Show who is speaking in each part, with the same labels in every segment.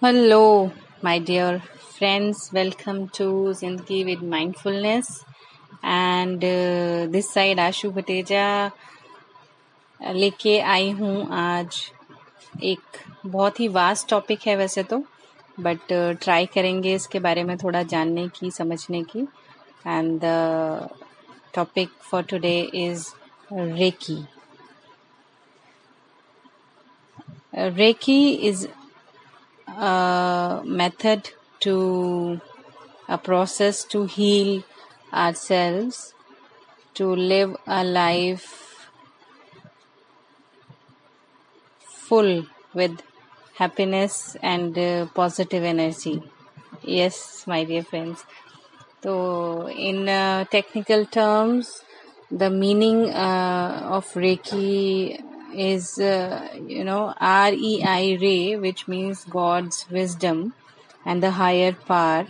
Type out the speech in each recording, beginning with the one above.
Speaker 1: Hello, my dear friends. Welcome to Zindagi with Mindfulness. And this side आशु भटेजा लेके आई हूँ आज एक बहुत ही वास्ट टॉपिक है वैसे तो, बट ट्राई करेंगे इसके बारे में थोड़ा जानने की, समझने की. And the topic for today is Reiki. Reiki is a method to a process to heal ourselves, to live a life full with happiness and positive energy. Yes, my dear friends. So in technical terms, the meaning of Reiki is REI, Re, which means God's wisdom and the higher power,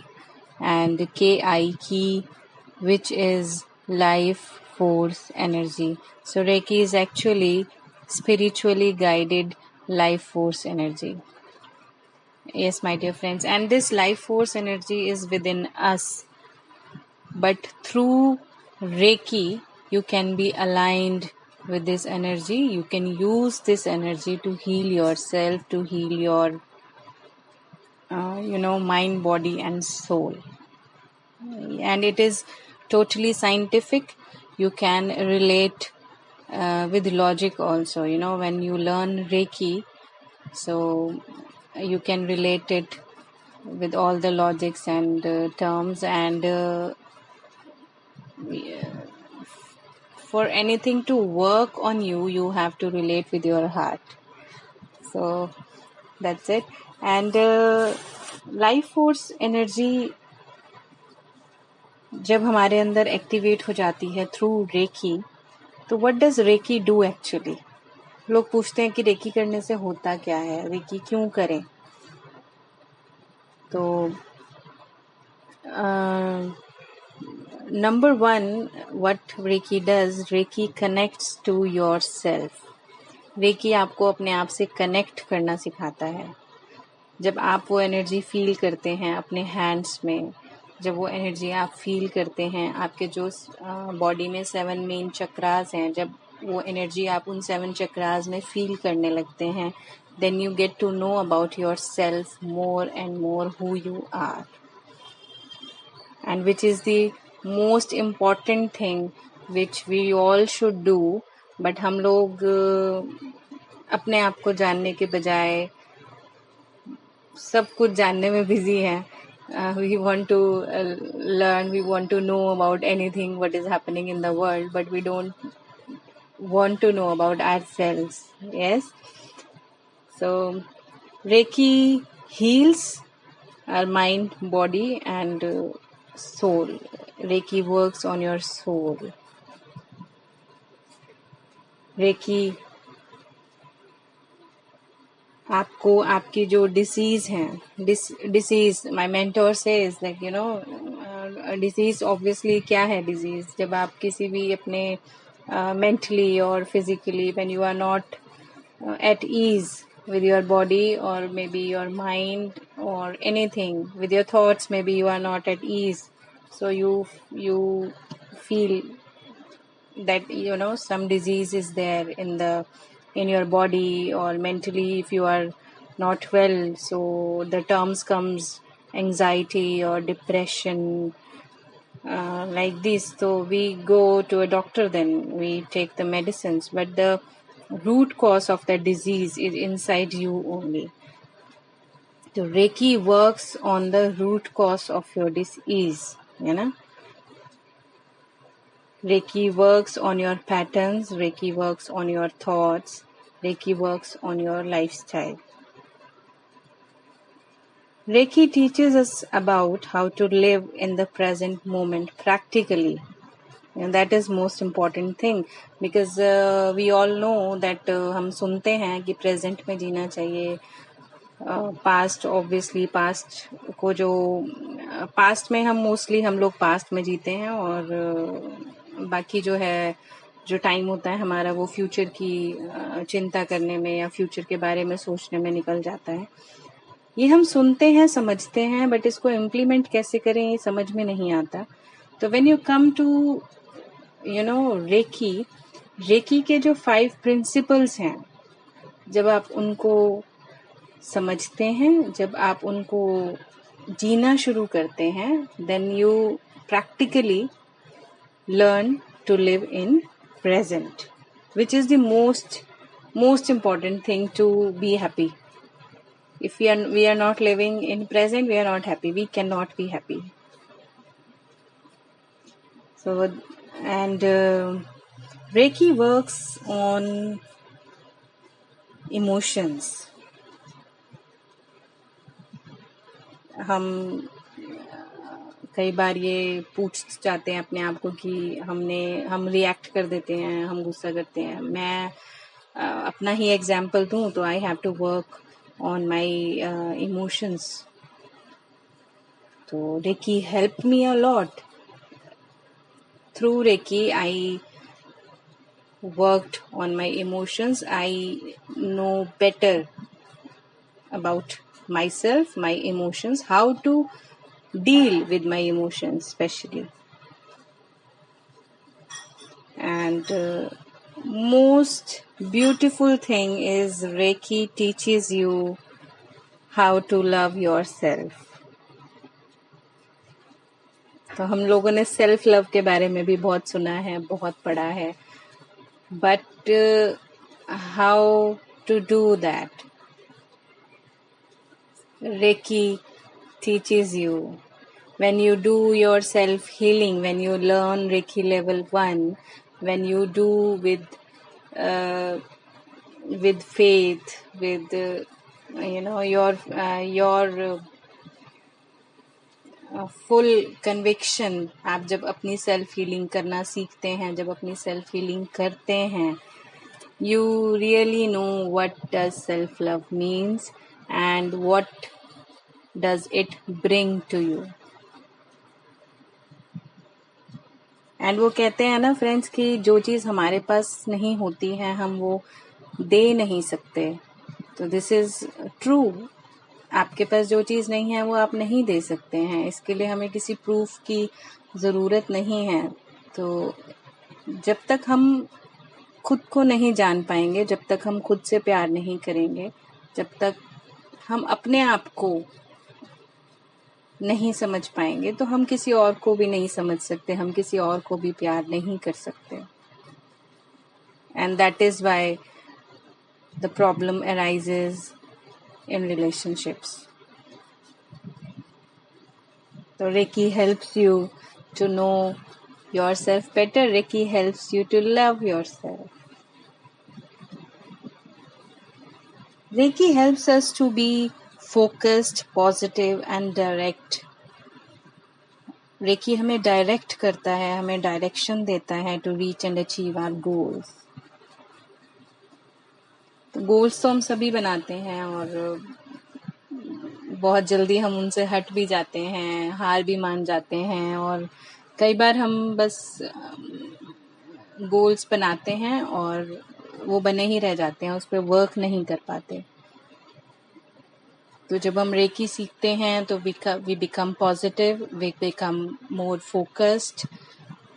Speaker 1: and KI, Ki, which is life force energy. So Reiki is actually spiritually guided life force energy. Yes, my dear friends, and this life force energy is within us, but through Reiki you can be aligned with this energy. You can use this energy to heal yourself, to heal your mind, body and soul. And it is totally scientific. You can relate with logic also. When you learn Reiki, so you can relate it with all the logics and terms, and for anything to work on you, you have to relate with your heart. So that's it. And life force energy जब हमारे अंदर activate हो जाती है through Reiki, तो what does Reiki do actually. लोग पूछते हैं कि रेकी करने से होता क्या है, रेकी क्यों करें. तो number one, what Reiki does, Reiki connects to your self. Reiki आपको अपने आप से कनेक्ट करना सिखाता है. जब आप वो एनर्जी फील करते हैं अपने हैंड्स में, जब वो एनर्जी आप फील करते हैं, आपके जो बॉडी में 7 मेन चक्रास हैं, जब वो एनर्जी आप उन 7 चक्रास में फील करने लगते हैं, then you get to know about yourself more and more, who you are, and which is the most important thing which we all should do. but हम लोग अपने आप को जानने के बजाय सब कुछ जानने में बिजी हैं. We want to learn, we want to know about anything what is happening in the world, but we don't want to know about ourselves. Yes. So Reiki heals our mind, body and soul. Reiki works on your soul. Reiki आपको आपकी जो disease हैं, disease, my mentor says like disease obviously क्या है disease. जब आप किसी भी अपने मेंटली और physically, when you are not at ease with your body or maybe your mind or anything with your thoughts, maybe you are not at ease, so you feel that some disease is there in your body, or mentally if you are not well, so the terms comes anxiety or depression, like this. So we go to a doctor, then we take the medicines, but the root cause of the disease is inside you only. So Reiki works on the root cause of your disease, Reiki works on your patterns, Reiki works on your thoughts, Reiki works on your lifestyle. Reiki teaches us about how to live in the present moment practically. And that is most important thing, because we all know that हम सुनते हैं कि present में जीना चाहिए. Past, obviously past को जो past में हम मोस्टली हम लोग पास्ट में जीते हैं, और बाकी जो है जो टाइम होता है हमारा वो फ्यूचर की चिंता करने में या फ्यूचर के बारे में सोचने में निकल जाता है. ये हम सुनते हैं, समझते हैं, बट इसको इम्प्लीमेंट कैसे करें ये समझ में नहीं आता. तो when you come to Reiki, Reiki के जो 5 प्रिंसिपल्स हैं, जब आप उनको समझते हैं, जब आप उनको जीना शुरू करते हैं, then you practically learn to live in present, which is the most important thing to be happy. If we are not living in present, we are not happy, we cannot be happy. So and Reiki works on emotions. हम कई बार ये पूछ जाते हैं अपने आप को कि हम रिएक्ट कर देते हैं, हम गुस्सा करते हैं. मैं अपना ही एग्जाम्पल दूं तो I have to work on my emotions. तो Reiki help me a lot. Through Reiki I worked on my emotions. I know better about myself, my emotions, how to deal with my emotions especially. And most beautiful thing is Reiki teaches you how to love yourself. तो हम लोगों ने self love के बारे में भी बहुत सुना है, बहुत पढ़ा है, but how to do that? Reiki teaches you. When you do your self healing, when you learn Reiki level 1, when you do with faith, with your full conviction, आप जब अपनी self healing करना सीखते हैं, जब अपनी self healing करते हैं, you really know what does self love means and what does it bring to you. And वो कहते हैं ना फ्रेंड्स कि जो चीज़ हमारे पास नहीं होती है हम वो दे नहीं सकते. तो दिस इज ट्रू. आपके पास जो चीज़ नहीं है वो आप नहीं दे सकते हैं. इसके लिए हमें किसी प्रूफ की ज़रूरत नहीं है. तो जब तक हम खुद को नहीं जान पाएंगे, जब तक हम खुद से प्यार नहीं करेंगे, जब तक हम अपने आप को नहीं समझ पाएंगे, तो हम किसी और को भी नहीं समझ सकते, हम किसी और को भी प्यार नहीं कर सकते. And that is why the problem arises in relationships. तो Reiki helps you to know yourself better. Reiki helps you to love yourself. Reiki helps us to be focused, positive and direct. Reiki हमें direct करता है, हमें direction देता है to reach and achieve our goals. तो goals तो हम सभी बनाते हैं और बहुत जल्दी हम उनसे हट भी जाते हैं, हार भी मान जाते हैं, और कई बार हम बस गोल्स बनाते हैं और वो बने ही रह जाते हैं, उस पर वर्क नहीं कर पाते. तो जब हम रेकी सीखते हैं तो we become positive, we become more focused,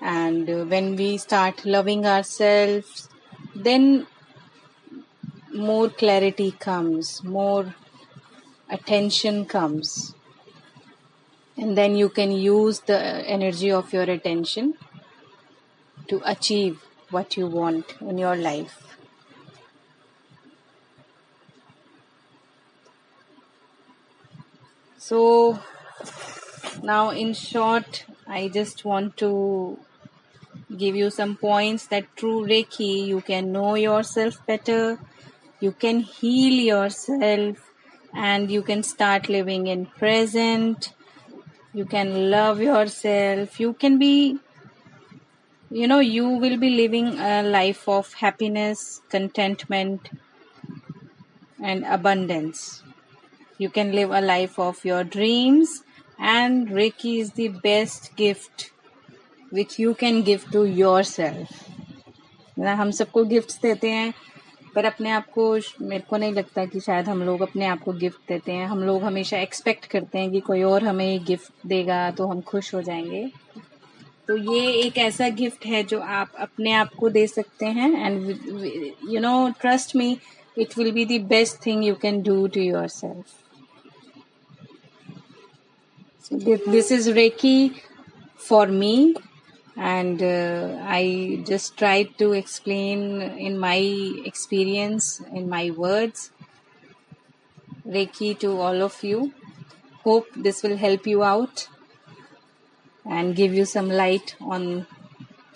Speaker 1: and when we start loving ourselves, then more clarity comes, more attention comes, and then you can use the energy of your attention to achieve what you want in your life. So now in short, I just want to give you some points that through Reiki you can know yourself better, you can heal yourself, and you can start living in present. You can love yourself. You can be, you will be living a life of happiness, contentment, and abundance. You can live a life of your dreams, and Reiki is the best gift which you can give to yourself. हम सबको gifts देते हैं, पर अपने आप को मेरे को नहीं लगता कि शायद हम लोग अपने आप को गिफ्ट देते हैं। हम लोग हमेशा एक्सपेक्ट करते हैं कि कोई और हमें गिफ्ट देगा तो हम खुश हो जाएंगे। तो ये एक ऐसा गिफ्ट है जो आप अपने आप को दे सकते हैं, and you know trust me, it will be the best thing you can do to yourself. So this is Reiki for me, and I just tried to explain in my experience, in my words, Reiki to all of you. Hope this will help you out and give you some light on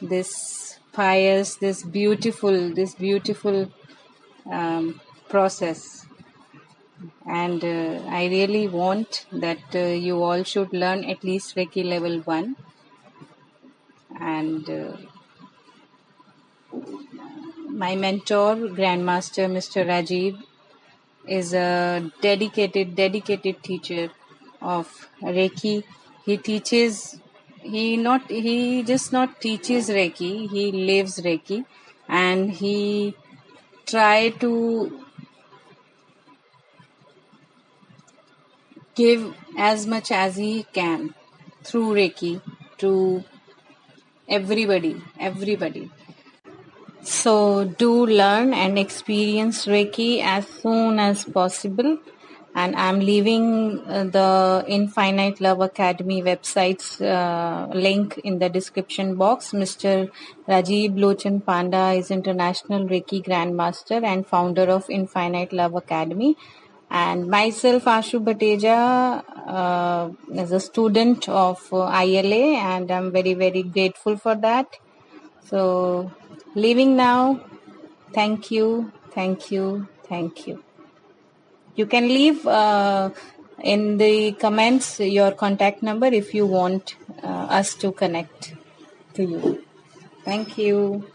Speaker 1: this pious, this beautiful process. And I really want that you all should learn at least Reiki level 1. And my mentor, Grandmaster Mr. Rajiv, is a dedicated teacher of Reiki. He teaches, he just not teaches Reiki, he lives Reiki, and he try to give as much as he can through Reiki to everybody. So do learn and experience Reiki as soon as possible. And I'm leaving the Infinite Love Academy website's link in the description box. Mr. Rajiv Lochan Panda is International Reiki Grandmaster and founder of Infinite Love Academy. And myself, Ashu Bateja, is a student of ILA, and I'm very, very grateful for that. So, leaving now. Thank you. You can leave in the comments your contact number if you want us to connect to you. Thank you.